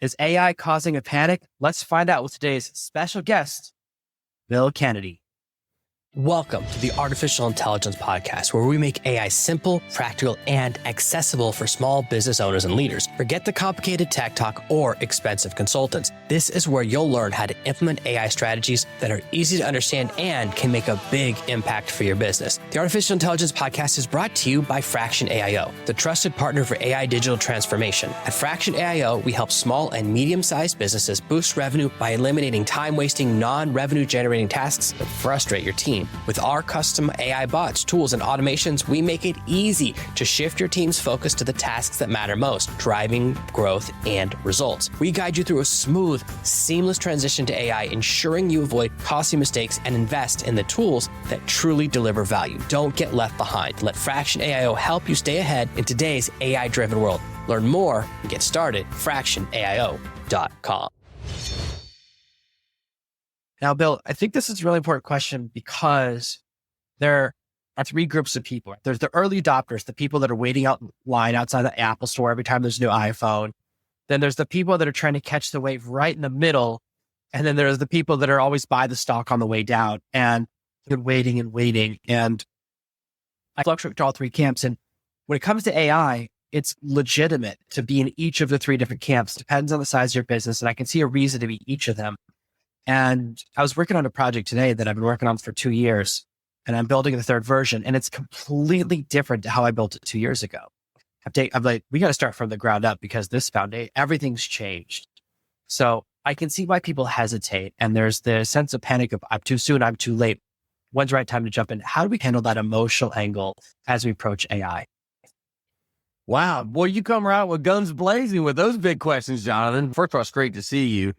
Is AI causing a panic? Let's find out with today's special guest, Bill Canady. Welcome to the Artificial Intelligence Podcast, where we make AI simple, practical, and accessible for small business owners and leaders. Forget the complicated tech talk or expensive consultants. This is where you'll learn how to implement AI strategies that are easy to understand and can make a big impact for your business. The Artificial Intelligence Podcast is brought to you by Fraction AIO, the trusted partner for AI digital transformation. At Fraction AIO, we help small and medium-sized businesses boost revenue by eliminating time-wasting, non-revenue generating tasks that frustrate your team. With our custom AI bots, tools, and automations, we make it easy to shift your team's focus to the tasks that matter most, driving growth and results. We guide you through a smooth, seamless transition to AI, ensuring you avoid costly mistakes and invest in the tools that truly deliver value. Don't get left behind. Let Fraction AIO help you stay ahead in today's AI-driven world. Learn more and get started at fractionaio.com. Now, Bill, I think this is a really important question because there are three groups of people. There's the early adopters, the people that are waiting out in line outside the Apple store every time there's a new iPhone. Then there's the people that are trying to catch the wave right in the middle. And then there's the people that are always buy the stock on the way down and waiting and waiting. And I fluctuate to all three camps. And when it comes to AI, it's legitimate to be in each of the three different camps. Depends on the size of your business. And I can see a reason to be each of them. And I was working on a project today that I've been working on for 2 years, and I'm building the third version, and it's completely different to how I built it 2 years ago. I'm like, we got to start from the ground up because this foundation, everything's changed. So I can see why people hesitate. And there's the sense of panic of I'm too soon, I'm too late. When's the right time to jump in? How do we handle that emotional angle as we approach AI? Wow. Boy, you come right with guns blazing with those big questions, Jonathan. First of all, it's great to see you.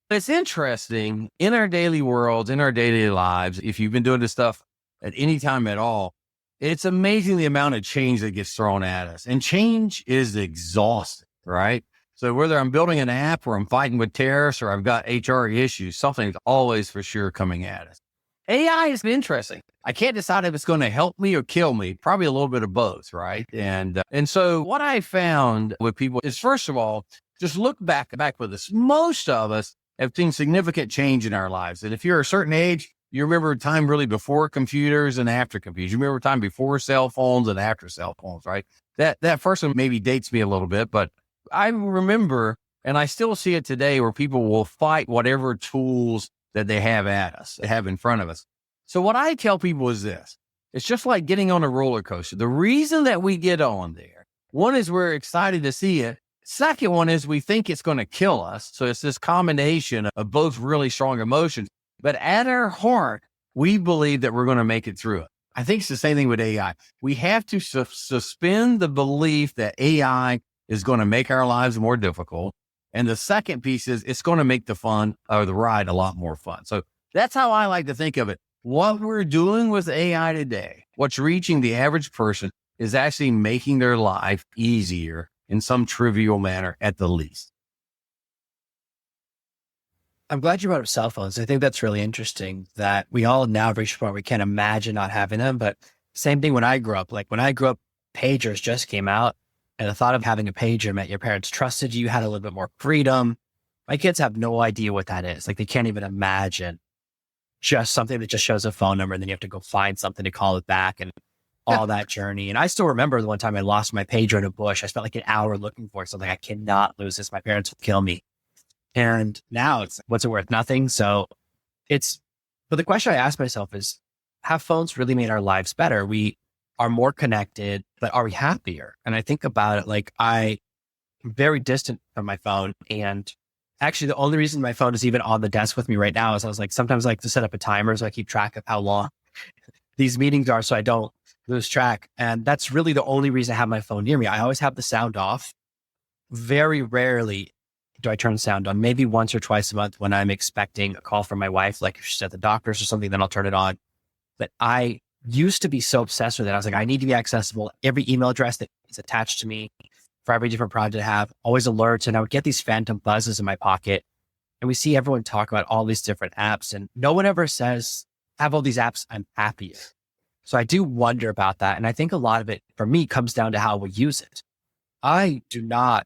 It's interesting in our daily worlds, in our daily lives, if you've been doing this stuff at any time at all, it's amazing the amount of change that gets thrown at us. And change is exhausting, right? So whether I'm building an app or I'm fighting with tariffs or I've got HR issues, something's always for sure coming at us. AI is interesting. I can't decide if it's going to help me or kill me. Probably a little bit of both, right? And so what I found with people is, first of all, just look back with us. Most of us have seen significant change in our lives. And if you're a certain age, you remember time really before computers and after computers. You remember time before cell phones and after cell phones, right? That first one maybe dates me a little bit, but I remember, and I still see it today, where people will fight whatever tools that they have at us, they have in front of us. So what I tell people is this: it's just like getting on a roller coaster. The reason that we get on there, one is we're excited to see it. Second one is we think it's going to kill us. So it's this combination of both really strong emotions. But at our heart, we believe that we're going to make it through it. I think it's the same thing with AI. We have to suspend the belief that AI is going to make our lives more difficult. And the second piece is it's going to make the fun or the ride a lot more fun. So that's how I like to think of it. What we're doing with AI today, what's reaching the average person, is actually making their life easier in some trivial manner at the least. I'm glad you brought up cell phones. I think that's really interesting that we all now have reached a point where we can't imagine not having them. But same thing when I grew up. Like when I grew up, pagers just came out, and the thought of having a pager meant your parents trusted you, had a little bit more freedom. My kids have no idea what that is. Like they can't even imagine just something that just shows a phone number and then you have to go find something to call it back and all that journey. And I still remember the one time I lost my pager in a bush. I spent like an hour looking for something. I cannot lose this. My parents will kill me. And now it's, what's it worth? Nothing. So but the question I ask myself is, have phones really made our lives better? We are more connected, but are we happier? And I think about it like I'm very distant from my phone. And actually the only reason my phone is even on the desk with me right now is I was like, sometimes I like to set up a timer so I keep track of how long these meetings are so I don't lose track. And that's really the only reason I have my phone near me. I always have the sound off. Very rarely do I turn the sound on. Maybe once or twice a month when I'm expecting a call from my wife, like if she's at the doctor's or something, then I'll turn it on. But I used to be so obsessed with it. I was like, I need to be accessible. Every email address that is attached to me for every different project I have, always alerts. And I would get these phantom buzzes in my pocket. And we see everyone talk about all these different apps, and no one ever says, have all these apps, I'm happier. So I do wonder about that. And I think a lot of it for me comes down to how we use it. I do not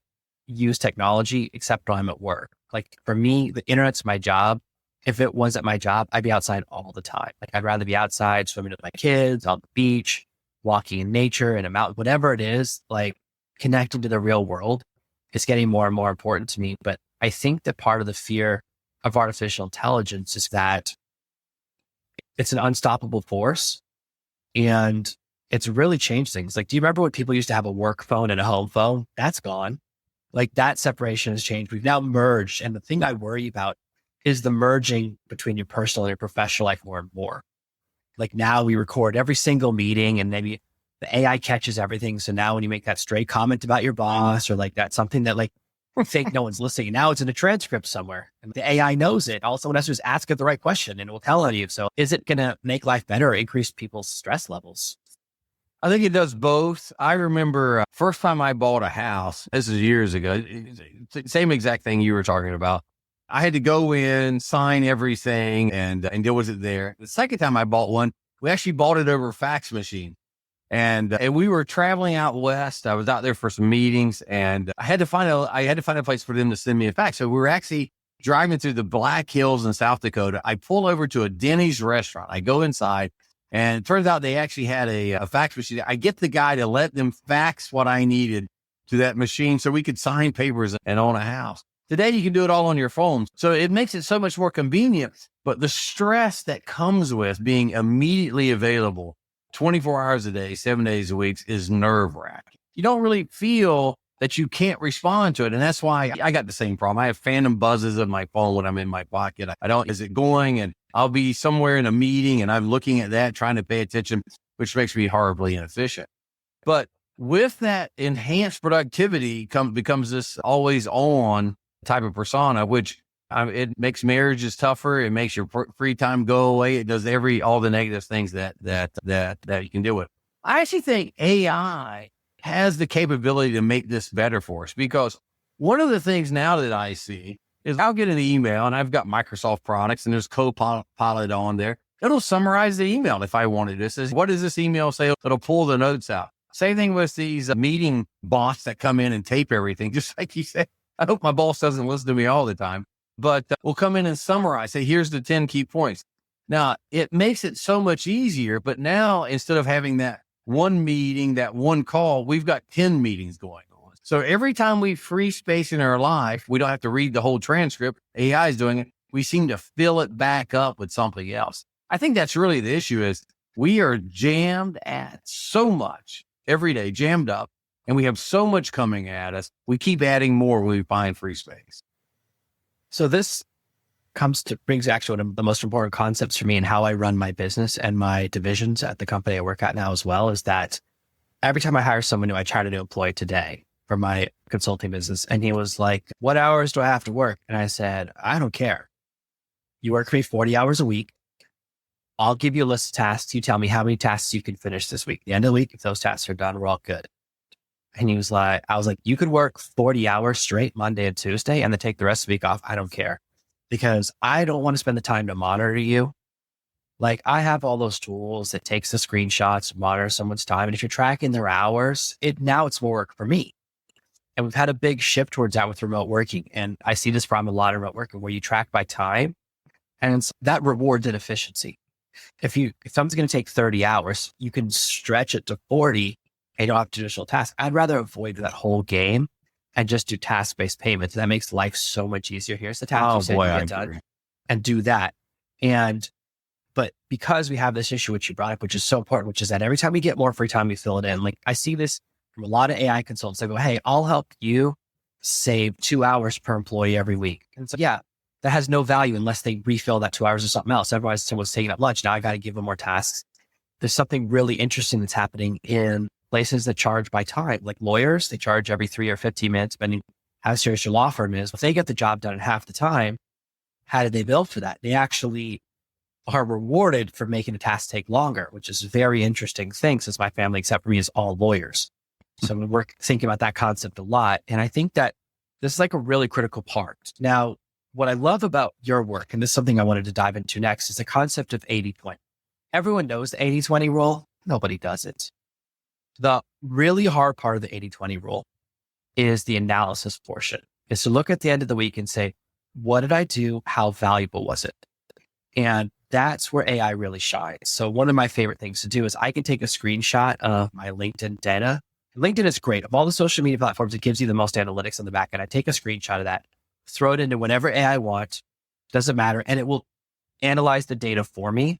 use technology except when I'm at work. Like for me, the internet's my job. If it wasn't my job, I'd be outside all the time. Like I'd rather be outside swimming with my kids on the beach, walking in nature in a mountain, whatever it is, like connecting to the real world is getting more and more important to me. But I think that part of the fear of artificial intelligence is that it's an unstoppable force and it's really changed things. Like, do you remember when people used to have a work phone and a home phone? That's gone. Like that separation has changed. We've now merged. And the thing I worry about is the merging between your personal and your professional life more and more. Like now we record every single meeting and maybe the AI catches everything. So now when you make that stray comment about your boss or like that's something that like think no one's listening. Now it's in a transcript somewhere and the AI knows it. All someone has to do is ask it the right question and it will tell on you. So is it going to make life better or increase people's stress levels? I think it does both. I remember first time I bought a house, this is years ago, same exact thing you were talking about. I had to go in, sign everything, and it wasn't there. The second time I bought one, we actually bought it over a fax machine. And we were traveling out west. I was out there for some meetings and I had to find a place for them to send me a fax. So we were actually driving through the Black Hills in South Dakota. I pull over to a Denny's restaurant. I go inside and it turns out they actually had a fax machine. I get the guy to let them fax what I needed to that machine so we could sign papers and own a house. Today, you can do it all on your phone. So it makes it so much more convenient. But the stress that comes with being immediately available 24 hours a day, 7 days a week is nerve-wracking. You don't really feel that you can't respond to it. And that's why I got the same problem. I have phantom buzzes on my phone when I'm in my pocket. I don't, is it going? And I'll be somewhere in a meeting and I'm looking at that, trying to pay attention, which makes me horribly inefficient. But with that enhanced productivity becomes this always on type of persona, which it makes marriages tougher. It makes your free time go away. It does all the negative things that you can deal with. I actually think AI has the capability to make this better for us because one of the things now that I see is I'll get an email and I've got Microsoft products and there's Copilot on there. It'll summarize the email if I wanted to. It says, what does this email say? It'll pull the notes out. Same thing with these meeting bots that come in and tape everything. Just like you said, I hope my boss doesn't listen to me all the time. But we'll come in and summarize, say, here's the 10 key points. Now, it makes it so much easier, but now instead of having that one meeting, that one call, we've got 10 meetings going on. So every time we free space in our life, we don't have to read the whole transcript. AI is doing it. We seem to fill it back up with something else. I think that's really the issue is we are jammed at so much every day, jammed up, and we have so much coming at us. We keep adding more when we find free space. So this brings actually one of the most important concepts for me and how I run my business and my divisions at the company I work at now as well, is that every time I hire someone new, I try to employ today for my consulting business. And he was like, what hours do I have to work? And I said, I don't care. You work for me 40 hours a week. I'll give you a list of tasks. You tell me how many tasks you can finish this week. At the end of the week, if those tasks are done, we're all good. And he was like, I was like, you could work 40 hours straight Monday and Tuesday and then take the rest of the week off. I don't care because I don't want to spend the time to monitor you. Like I have all those tools that takes the screenshots, monitor someone's time. And if you're tracking their hours, now it's more work for me. And we've had a big shift towards that with remote working. And I see this problem a lot of remote working where you track by time and that rewards inefficiency. If something's going to take 30 hours, you can stretch it to 40 and you don't have traditional tasks. I'd rather avoid that whole game and just do task-based payments. That makes life so much easier. Here's the task you said you get done and do that. But because we have this issue, which you brought up, which is so important, which is that every time we get more free time, we fill it in. Like I see this from a lot of AI consultants. They go, hey, I'll help you save 2 hours per employee every week. And so, yeah, that has no value unless they refill that 2 hours or something else. Otherwise, someone's taking up lunch. Now I got to give them more tasks. There's something really interesting that's happening in places that charge by time, like lawyers, they charge every 3 or 15 minutes, depending how serious your law firm is. If they get the job done in half the time, how did they bill for that? They actually are rewarded for making a task take longer, which is a very interesting thing since my family, except for me, is all lawyers. So we're thinking about that concept a lot. And I think that this is like a really critical part. Now, what I love about your work, and this is something I wanted to dive into next, is the concept of 80-20. Everyone knows the 80-20 rule. Nobody does it. The really hard part of the 80-20 rule is the analysis portion, is to look at the end of the week and say, what did I do? How valuable was it? And that's where AI really shines. So one of my favorite things to do is I can take a screenshot of my LinkedIn data. LinkedIn is great. Of all the social media platforms, it gives you the most analytics on the back end. I take a screenshot of that, throw it into whatever AI I want, doesn't matter. And it will analyze the data for me.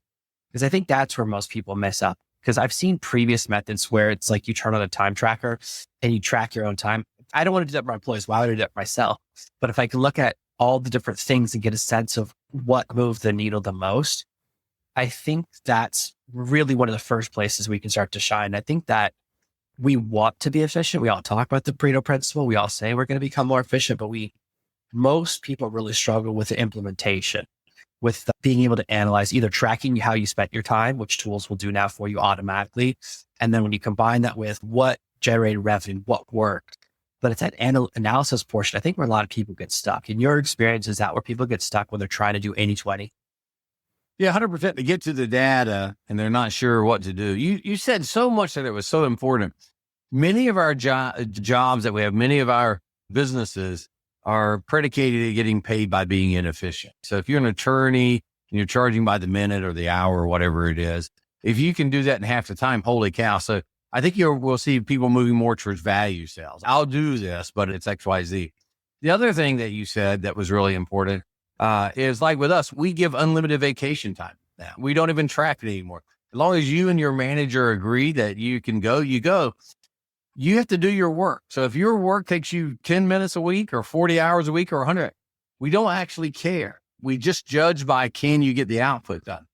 Because I think that's where most people mess up. Because I've seen previous methods where it's like you turn on a time tracker and you track your own time. I don't want to do that for my employees. Why would I do that for myself? But if I can look at all the different things and get a sense of what moved the needle the most, I think that's really one of the first places we can start to shine. I think that we want to be efficient. We all talk about the Pareto principle. We all say we're going to become more efficient, but most people really struggle with the implementation, with being able to analyze, either tracking how you spent your time, which tools will do now for you automatically. And then when you combine that with what generated revenue, what worked, but it's that analysis portion, I think, where a lot of people get stuck. In your experience, is that where people get stuck when they're trying to do 80-20? Yeah, 100%. To get to the data and they're not sure what to do. You said so much that it was so important. Many of our jobs that we have, many of our businesses are predicated at getting paid by being inefficient. So if you're an attorney and you're charging by the minute or the hour or whatever it is, if you can do that in half the time, holy cow. So I think we'll see people moving more towards value sales. I'll do this, but it's XYZ. The other thing that you said that was really important is, like with us, we give unlimited vacation time now. We don't even track it anymore. As long as you and your manager agree that you can go, you go. You have to do your work. So if your work takes you 10 minutes a week or 40 hours a week or 100, we don't actually care. We just judge by, can you get the output done?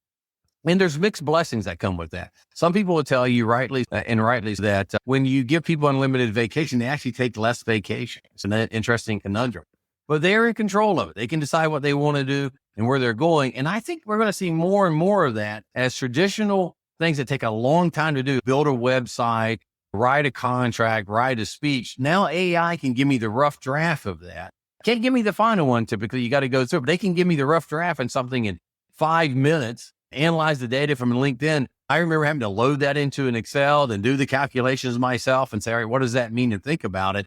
And there's mixed blessings that come with that. Some people will tell you rightly that when you give people unlimited vacation, they actually take less vacation. It's an interesting conundrum, but they're in control of it. They can decide what they want to do and where they're going. And I think we're going to see more and more of that as traditional things that take a long time to do, build a website, write a contract, write a speech. Now AI can give me the rough draft of that. Can't give me the final one. Typically, you got to go through, but they can give me the rough draft and something in 5 minutes, analyze the data from LinkedIn. I remember having to load that into an Excel, then do the calculations myself and say, all right, what does that mean? And think about it.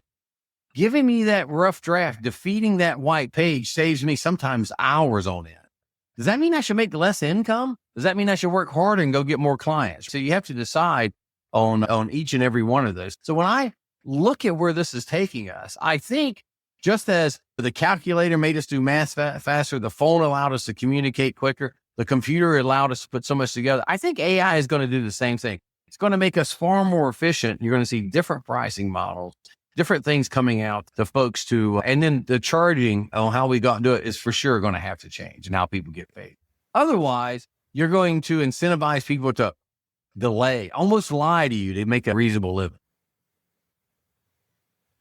Giving me that rough draft, defeating that white page saves me sometimes hours on end. Does that mean I should make less income? Does that mean I should work harder and go get more clients? So you have to decide on each and every one of those. So when I look at where this is taking us, I think just as the calculator made us do math faster, the phone allowed us to communicate quicker, the computer allowed us to put so much together, I think AI is going to do the same thing. It's going to make us far more efficient. You're going to see different pricing models, different things coming out to folks and then the charging on how we got into it is for sure going to have to change and how people get paid. Otherwise, you're going to incentivize people to delay, almost lie to you to make a reasonable living.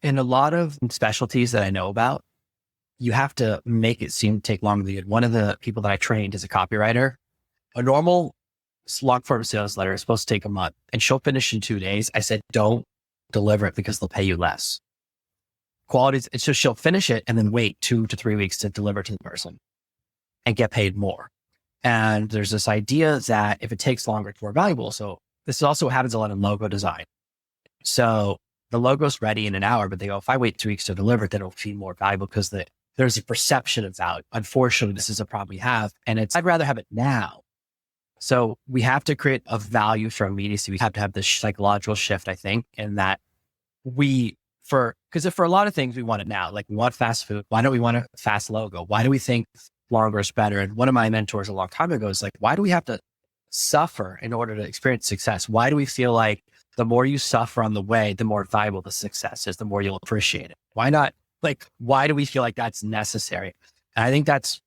In a lot of specialties that I know about, you have to make it seem to take longer than you. One of the people that I trained is a copywriter. A normal long form sales letter is supposed to take a month and she'll finish in 2 days. I said, don't deliver it because they'll pay you less. Quality, it's just she'll finish it and then wait 2 to 3 weeks to deliver to the person and get paid more. And there's this idea that if it takes longer, it's more valuable. So this also happens a lot in logo design. So the logo's ready in an hour, but they go, if I wait 2 weeks to deliver it, then it'll be more valuable because there's a perception of value. Unfortunately, this is a problem we have. And I'd rather have it now. So we have to create a value for immediacy. We have to have this psychological shift, I think, in that because if for a lot of things we want it now, like we want fast food, why don't we want a fast logo? Why do we think longer is better? And one of my mentors a long time ago is like, why do we have to suffer in order to experience success? Why do we feel like the more you suffer on the way, the more valuable the success is, the more you'll appreciate it? Why not? Like, why do we feel like that's necessary? And I think that's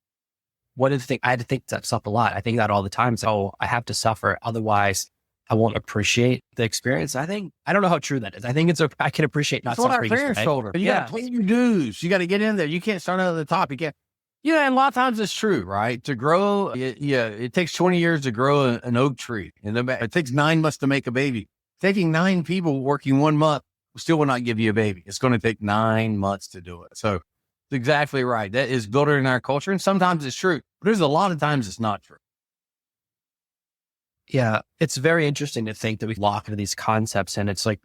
one of the things I had to think that stuff a lot. I think that all the time. So I have to suffer. Otherwise I won't appreciate the experience. I don't know how true that is. I think I can appreciate not suffering. That's what our parents told her. You got to pay your dues. You got to get in there. You can't start out at the top. You can't. Yeah, and a lot of times it's true, right? To grow, it takes 20 years to grow an oak tree. And it takes 9 months to make a baby. Taking 9 people working 1 month still will not give you a baby. It's going to take 9 months to do it. So it's exactly right. That is built in our culture. And sometimes it's true, but there's a lot of times it's not true. Yeah, it's very interesting to think that we lock into these concepts. And it's like,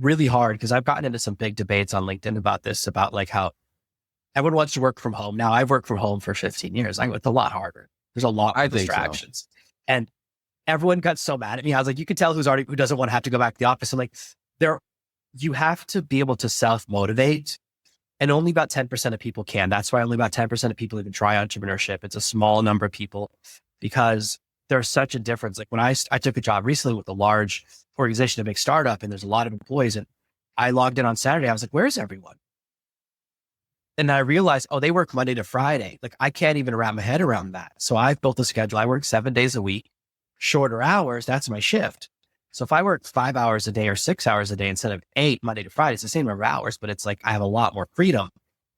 really hard because I've gotten into some big debates on LinkedIn about this, about like how everyone wants to work from home. Now I've worked from home for 15 years. It's a lot harder. There's a lot I more think so. distractions. And everyone got so mad at me. I was like, you could tell who doesn't want to have to go back to the office. I'm like, you have to be able to self-motivate, and only about 10% of people can. That's why only about 10% of people even try entrepreneurship. It's a small number of people because there's such a difference. Like when I took a job recently with a large organization, a big startup, and there's a lot of employees, and I logged in on Saturday. I was like, where's everyone? And I realized, oh, they work Monday to Friday. Like I can't even wrap my head around that. So I've built a schedule. I work 7 days a week, shorter hours. That's my shift. So if I work 5 hours a day or 6 hours a day instead of 8 Monday to Friday, it's the same number of hours, but it's like I have a lot more freedom.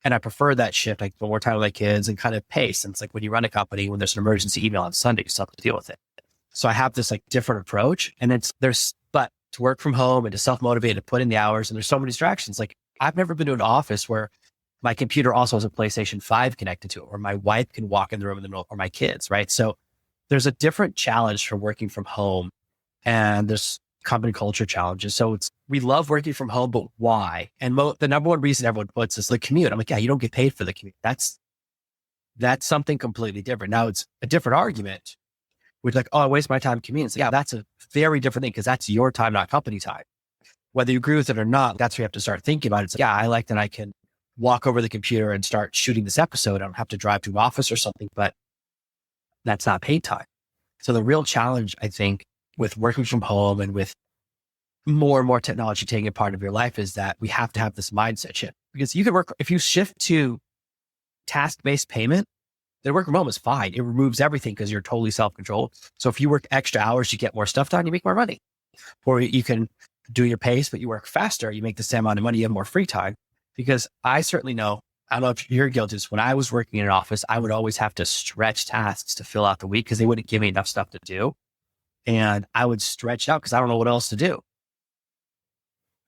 And I prefer that shift. I spend more time with my kids and kind of pace. And it's like when you run a company, when there's an emergency email on Sunday, you still have to deal with it. So I have this like different approach, and but to work from home and to self-motivate, to put in the hours, and there's so many distractions. Like I've never been to an office where my computer also has a PlayStation 5 connected to it, or my wife can walk in the room in the middle, or my kids, right? So there's a different challenge for working from home, and there's company culture challenges. So we love working from home, but why? And the number one reason everyone puts is the commute. I'm like, yeah, you don't get paid for the commute. That's something completely different. Now it's a different argument. We're like, oh, I waste my time commuting. It's like, yeah, that's a very different thing because that's your time, not company time. Whether you agree with it or not, that's what you have to start thinking about. It's like, yeah, I like that I can walk over the computer and start shooting this episode. I don't have to drive to an office or something, but that's not paid time. So the real challenge, I think, with working from home and with more and more technology taking a part of your life is that we have to have this mindset shift, because you can work, if you shift to task-based payment, then work from home is fine. It removes everything because you're totally self-controlled. So if you work extra hours, you get more stuff done, you make more money. Or you can do your pace, but you work faster, you make the same amount of money, you have more free time. Because I certainly know, I don't know if you're guilty of this, when I was working in an office, I would always have to stretch tasks to fill out the week because they wouldn't give me enough stuff to do. And I would stretch out because I don't know what else to do.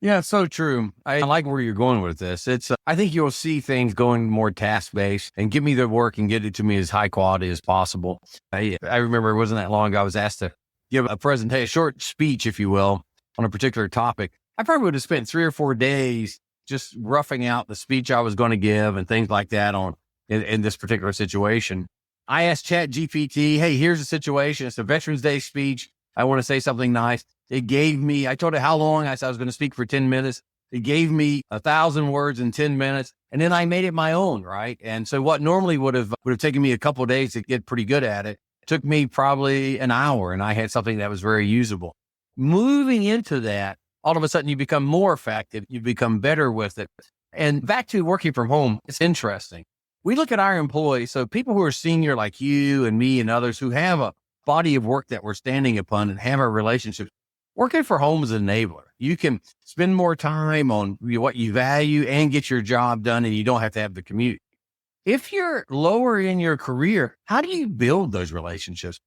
Yeah, so true. I like where you're going with this. I think you'll see things going more task-based and give me the work and get it to me as high quality as possible. I remember it wasn't that long ago, I was asked to give a presentation, a short speech, if you will, on a particular topic. I probably would have spent 3 or 4 days just roughing out the speech I was going to give and things like that in this particular situation. I asked ChatGPT, hey, here's the situation. It's a Veterans Day speech. I want to say something nice. It gave me, I told it how long. I said I was going to speak for 10 minutes. It gave me 1,000 words in 10 minutes. And then I made it my own, right? And so what normally would have taken me a couple of days to get pretty good at it, took me probably an hour, and I had something that was very usable. Moving into that, all of a sudden you become more effective. You become better with it. And back to working from home, it's interesting. We look at our employees, so people who are senior like you and me and others who have a body of work that we're standing upon and have our relationships. Working from home is an enabler. You can spend more time on what you value and get your job done, and you don't have to have the commute. If you're lower in your career, how do you build those relationships?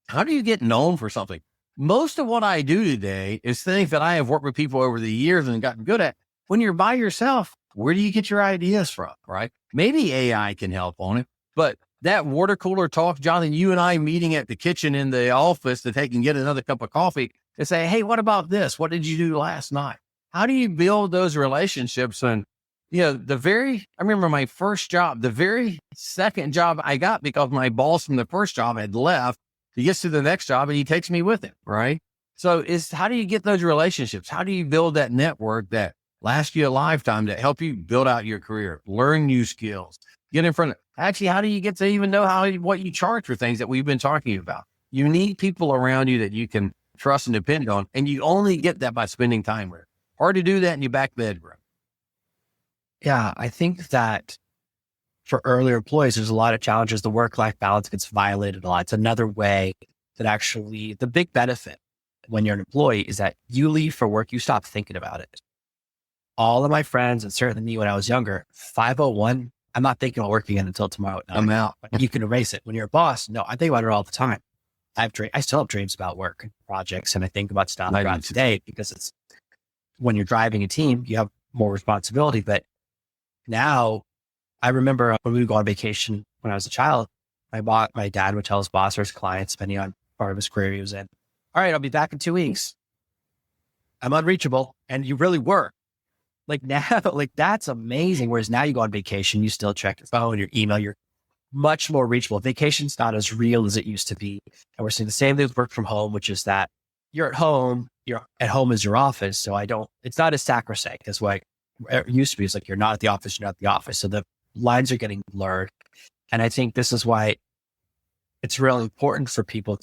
How do you get known for something? Most of what I do today is things that I have worked with people over the years and gotten good at. When you're by yourself, where do you get your ideas from, right? Maybe AI can help on it, but that water cooler talk, Jonathan, you and I meeting at the kitchen in the office that they can get another cup of coffee and say, hey, what about this? What did you do last night? How do you build those relationships? And, I remember my first job, the very second job I got because my boss from the first job had left, he gets to the next job and he takes me with him, right? So how do you get those relationships? How do you build that network that lasts you a lifetime to help you build out your career, learn new skills, get in front of, actually, how do you get to even know what you charge for things that we've been talking about? You need people around you that you can trust and depend on, and you only get that by spending time with. Hard to do that in your back bedroom. Yeah, I think that for earlier employees, there's a lot of challenges. The work-life balance gets violated a lot. It's another way that actually, the big benefit when you're an employee is that you leave for work, you stop thinking about it. All of my friends, and certainly me when I was younger, 5:01, I'm not thinking about working again until tomorrow at 9. I'm out. You can erase it. When you're a boss, no, I think about it all the time. I still have dreams about work and projects, and I think about stuff throughout the day because it's, when you're driving a team, you have more responsibility. But now, I remember when we would go on vacation when I was a child, my dad would tell his boss or his clients, depending on part of his career he was in, all right, I'll be back in 2 weeks. I'm unreachable. And you really were. Like now, like that's amazing. Whereas now you go on vacation, you still check your phone, your email, you're much more reachable. Vacation's not as real as it used to be. And we're seeing the same thing with work from home, which is that you're at home as your office. So it's not as sacrosanct as what it used to be. It's like, you're not at the office, you're not at the office. So the lines are getting blurred. And I think this is why it's really important for people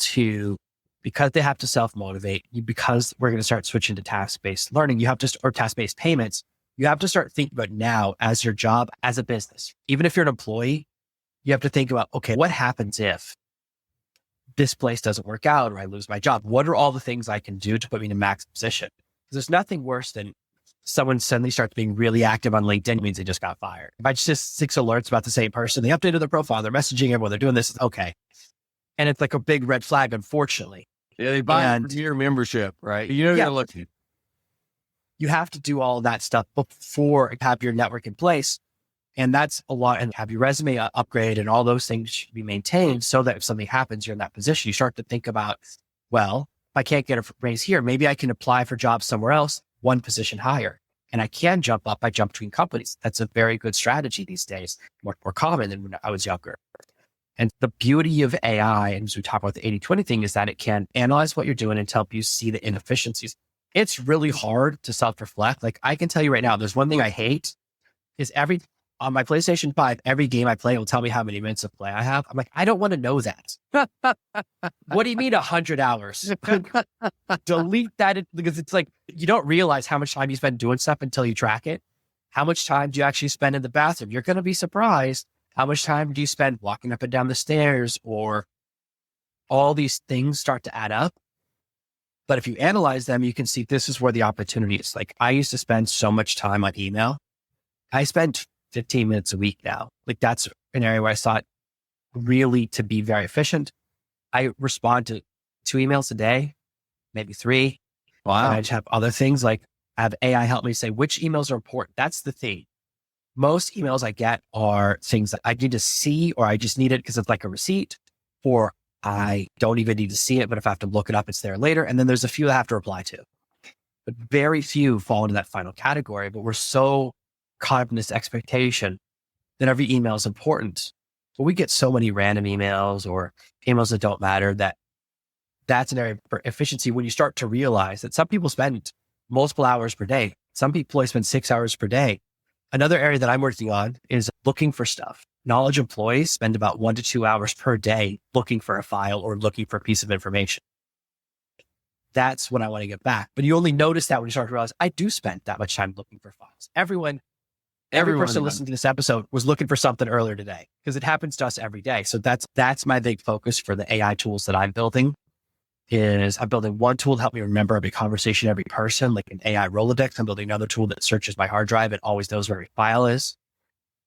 because they have to self-motivate, because we're going to start switching to task-based learning, or task-based payments, you have to start thinking about now as your job, as a business. Even if you're an employee, you have to think about, okay, what happens if this place doesn't work out or I lose my job? What are all the things I can do to put me in a max position? Because there's nothing worse than someone suddenly starts being really active on LinkedIn. It means they just got fired. If I just 6 alerts about the same person, they updated their profile, they're messaging everyone, they're doing this. Okay. And it's like a big red flag, unfortunately. Yeah, they buy a year membership, right? You're going to look. You have to do all that stuff before you have your network in place. And that's a lot. And have your resume upgrade and all those things should be maintained so that if something happens, you're in that position. You start to think about, well, if I can't get a raise here, maybe I can apply for jobs somewhere else, one position higher. And I can jump up by jump between companies. That's a very good strategy these days, more common than when I was younger. And the beauty of AI, and as we talk about the 80-20 thing, is that it can analyze what you're doing and help you see the inefficiencies. It's really hard to self-reflect. Like I can tell you right now, there's one thing I hate is on my PlayStation 5, every game I play will tell me how many minutes of play I have. I'm like, I don't want to know that. What do you mean 100 hours? Delete that because it's like, you don't realize how much time you spend doing stuff until you track it. How much time do you actually spend in the bathroom? You're going to be surprised. How much time do you spend walking up and down the stairs, or all these things start to add up? But if you analyze them, you can see this is where the opportunity is. Like I used to spend so much time on email. I spend 15 minutes a week now. Like that's an area where I thought really to be very efficient. I respond to 2 emails a day, maybe 3. Wow. And I just have other things like I have AI help me say which emails are important. That's the thing. Most emails I get are things that I need to see, or I just need it because it's like a receipt, or I don't even need to see it, but if I have to look it up, it's there later. And then there's a few that I have to reply to, but very few fall into that final category. But we're so caught up in this expectation that every email is important. But we get so many random emails or emails that don't matter that's an area for efficiency when you start to realize that some people spend multiple hours per day. Some people spend 6 hours per day. Another area that I'm working on is looking for stuff. Knowledge employees spend about 1 to 2 hours per day looking for a file or looking for a piece of information. That's what I want to get back. But you only notice that when you start to realize I do spend that much time looking for files. Every person listening to this episode was looking for something earlier today because it happens to us every day. So that's my big focus for the AI tools that I'm building. I'm building one tool to help me remember every conversation, every person, like an AI Rolodex. I'm building another tool that searches my hard drive and always knows where every file is.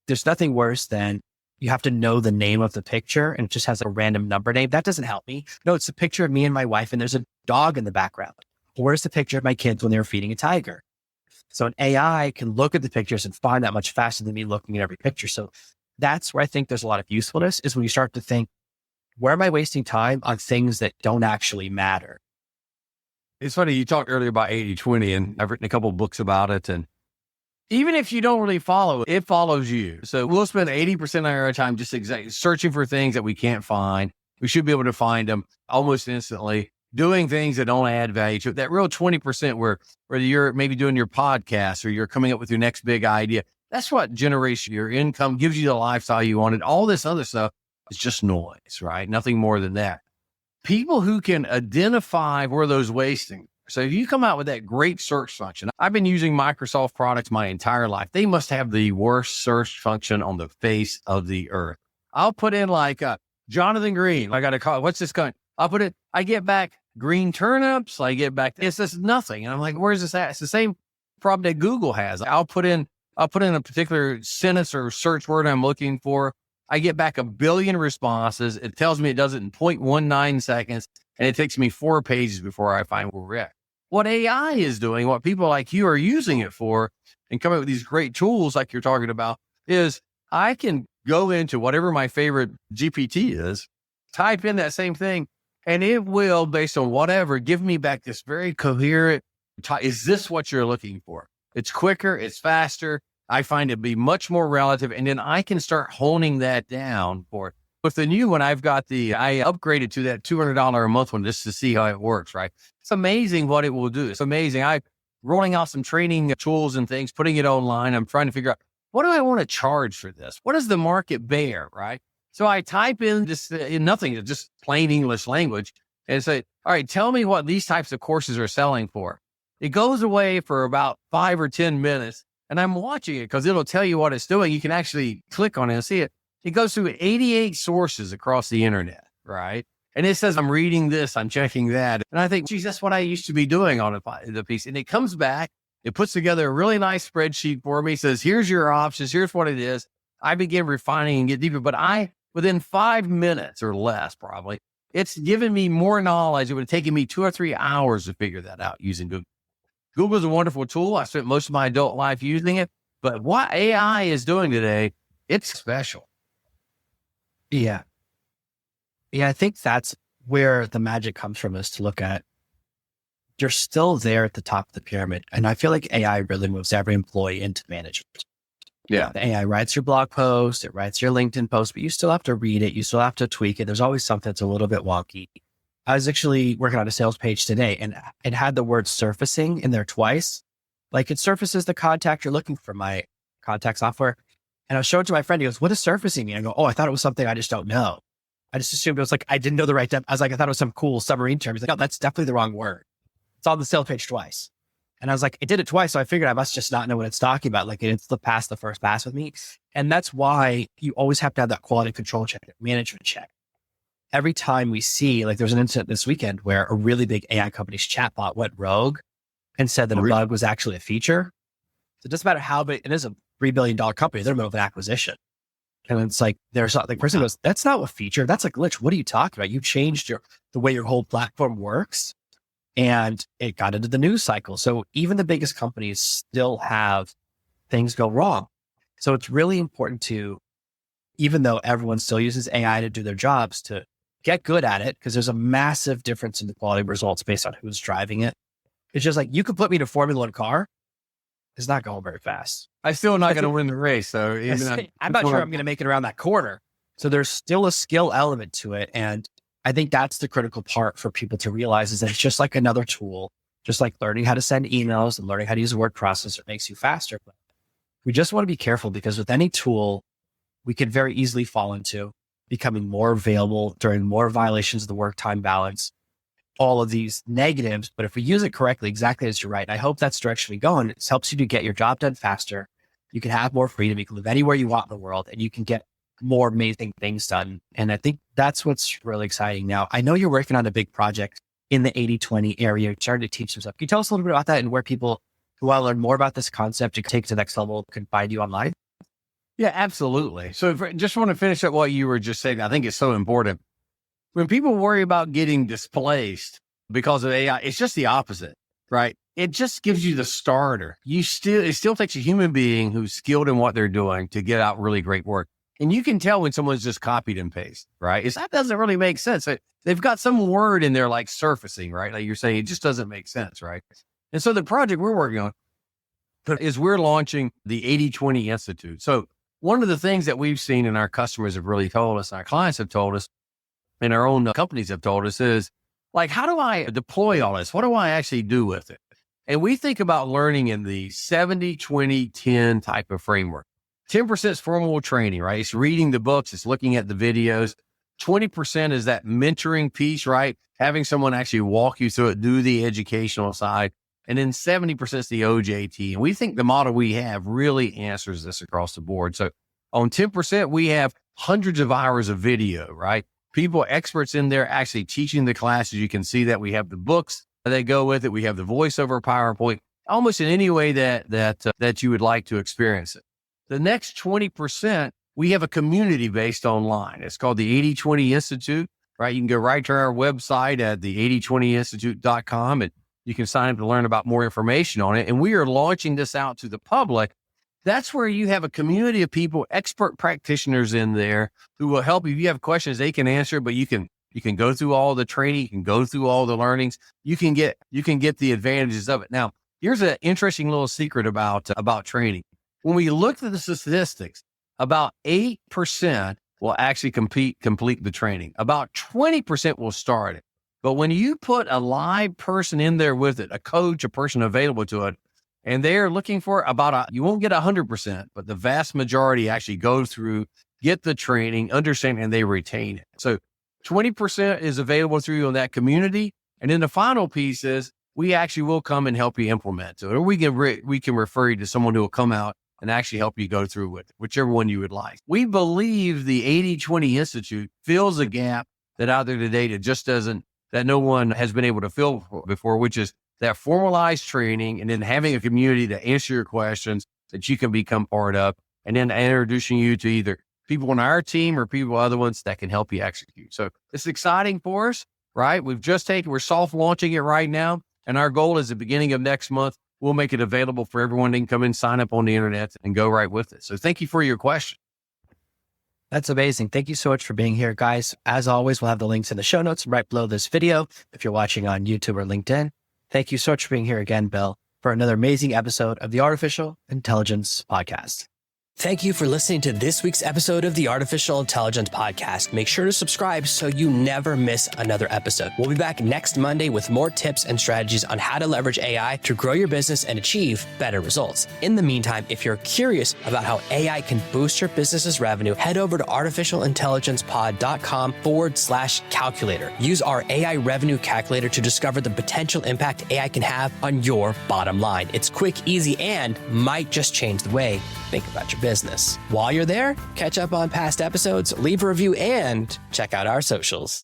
There's nothing worse than you have to know the name of the picture and it just has a random number name. That doesn't help me. No, it's a picture of me and my wife and there's a dog in the background. Where's the picture of my kids when they were feeding a tiger? So an AI can look at the pictures and find that much faster than me looking at every picture. So that's where I think there's a lot of usefulness is when you start to think, where am I wasting time on things that don't actually matter? It's funny. You talked earlier about 80-20 and I've written a couple of books about it. And even if you don't really follow it, it follows you. So we'll spend 80% of our time just searching for things that we can't find. We should be able to find them almost instantly, doing things that don't add value to it. That real 20% where whether you're maybe doing your podcast or you're coming up with your next big idea, that's what generates your income, gives you the lifestyle you wanted. All this other stuff is just noise, right? Nothing more than that. People who can identify where those wasting. So if you come out with that great search function, I've been using Microsoft products my entire life. They must have the worst search function on the face of the earth. I'll put in like Jonathan Green. I got to call. What's this kind? I'll put it. I get back green turnips. I get back. It's just nothing. And I'm like, where's this at? It's the same problem that Google has. I'll put in a particular sentence or search word I'm looking for. I get back 1 billion responses. It tells me it does it in 0.19 seconds, and it takes me 4 pages before I find where we're at. What AI is doing, what people like you are using it for, and coming up with these great tools like you're talking about, is I can go into whatever my favorite GPT is, type in that same thing, and it will, based on whatever, give me back this very coherent, Is this what you're looking for? It's quicker, it's faster. I find it to be much more relative. And then I can start honing that down for it. With the new one, I upgraded to that $200 a month one just to see how it works, right? It's amazing what it will do. It's amazing. I'm rolling out some training tools and things, putting it online. I'm trying to figure out, what do I want to charge for this? What does the market bear, right? So I type in this, nothing, just plain English language, and say, all right, tell me what these types of courses are selling for. It goes away for about 5 or 10 minutes, and I'm watching it because it'll tell you what it's doing. You can actually click on it and see it. It goes through 88 sources across the internet, right? And it says, I'm reading this, I'm checking that. And I think, geez, that's what I used to be doing on the piece. And it comes back, it puts together a really nice spreadsheet for me, says, here's your options, here's what it is. I begin refining and get deeper, but within 5 minutes or less, probably, it's given me more knowledge. It would have taken me 2 or 3 hours to figure that out using Google. Google's a wonderful tool. I spent most of my adult life using it, but what AI is doing today, it's special. Yeah. Yeah. I think that's where the magic comes from, is to look at, you're still there at the top of the pyramid. And I feel like AI really moves every employee into management. Yeah. The AI writes your blog post, it writes your LinkedIn post, but you still have to read it. You still have to tweak it. There's always something that's a little bit wonky. I was actually working on a sales page today, and it had the word surfacing in there twice. Like, it surfaces the contact you're looking for, my contact software. And I was showing it to my friend. He goes, what does surfacing mean? I go, oh, I thought it was something I just don't know. I just assumed it was like, I didn't know the right depth. I was like, I thought it was some cool submarine term. He's like, no, that's definitely the wrong word. It's on the sales page twice. And I was like, it did it twice. So I figured I must just not know what it's talking about. Like, it's past the first pass with me. And that's why you always have to have that quality control check, management check. Every time we see, like, there was an incident this weekend where a really big AI company's chatbot went rogue and said that a bug was actually a feature. So it doesn't matter how big, it is a $3 billion company. They're in the middle of an acquisition. And it's like, there's the person goes, that's not a feature. That's a glitch. What are you talking about? You changed the way your whole platform works. And it got into the news cycle. So even the biggest companies still have things go wrong. So it's really important to, even though everyone still uses AI to do their jobs, to get good at it, because there's a massive difference in the quality of results based on who's driving it. It's just like, you could put me in a Formula One car. It's not going very fast. I'm still not going to win the race. So I'm not sure I'm going to make it around that corner. So there's still a skill element to it. And I think that's the critical part for people to realize, is that it's just like another tool, just like learning how to send emails and learning how to use a word processor makes you faster. But we just want to be careful, because with any tool, we could very easily fall into becoming more available during more violations of the work-time balance, all of these negatives. But if we use it correctly, exactly as you're right, and I hope that's the direction we go, and it helps you to get your job done faster. You can have more freedom. You can live anywhere you want in the world, and you can get more amazing things done. And I think that's what's really exciting now. I know you're working on a big project in the 80/20 area. You're starting to teach some stuff. Can you tell us a little bit about that, and where people who want to learn more about this concept to take to the next level can find you online? Yeah, absolutely. So just want to finish up what you were just saying. I think it's so important. When people worry about getting displaced because of AI, it's just the opposite, right? It just gives you the starter. It still takes a human being who's skilled in what they're doing to get out really great work. And you can tell when someone's just copied and pasted, right? That doesn't really make sense. They've got some word in there like surfacing, right? Like you're saying, it just doesn't make sense, right? And so the project we're working on is we're launching the 80/20 Institute. So one of the things that we've seen, and our customers have really told us, and our clients have told us, and our own companies have told us, is like, how do I deploy all this? What do I actually do with it? And we think about learning in the 70/20/10 type of framework. 10% is formal training, right? It's reading the books, it's looking at the videos. 20% is that mentoring piece, right? Having someone actually walk you through it, do the educational side. And then 70% is the OJT. And we think the model we have really answers this across the board. So on 10%, we have hundreds of hours of video, right? People, experts in there actually teaching the classes. You can see that we have the books that go with it. We have the voiceover PowerPoint, almost in any way that you would like to experience it. The next 20%, we have a community based online. It's called the 80/20 Institute, right? You can go right to our website at the 80/20institute.com, and you can sign up to learn about more information on it. And we are launching this out to the public. That's where you have a community of people, expert practitioners in there who will help you. If you have questions, they can answer, but you can You can go through all the training. You can go through all the learnings. You can get the advantages of it. Now, here's an interesting little secret about training. When we look at the statistics, about 8% will actually complete the training. About 20% will start it. But when you put a live person in there with it, a coach, a person available to it, and they're looking for you won't get 100%, but the vast majority actually go through, get the training, understand, and they retain it. So 20% is available through you in that community. And then the final piece is we actually will come and help you implement it. Or we can refer you to someone who will come out and actually help you go through with it, whichever one you would like. We believe the 80-20 Institute fills a gap that out there today that no one has been able to fill before, which is that formalized training and then having a community to answer your questions that you can become part of, and then introducing you to either people on our team or people, other ones that can help you execute. So it's exciting for us, right? We're soft launching it right now. And our goal is the beginning of next month, we'll make it available for everyone. They can come in, sign up on the internet and go right with it. So thank you for your question. That's amazing. Thank you so much for being here, guys. As always, we'll have the links in the show notes right below this video if you're watching on YouTube or LinkedIn. Thank you so much for being here again, Bill, for another amazing episode of the Artificial Intelligence Podcast. Thank you for listening to this week's episode of the Artificial Intelligence Podcast. Make sure to subscribe so you never miss another episode. We'll be back next Monday with more tips and strategies on how to leverage AI to grow your business and achieve better results. In the meantime, if you're curious about how AI can boost your business's revenue, head over to artificialintelligencepod.com/calculator. Use our AI revenue calculator to discover the potential impact AI can have on your bottom line. It's quick, easy, and might just change the way you think about your business. While you're there, catch up on past episodes, leave a review, and check out our socials.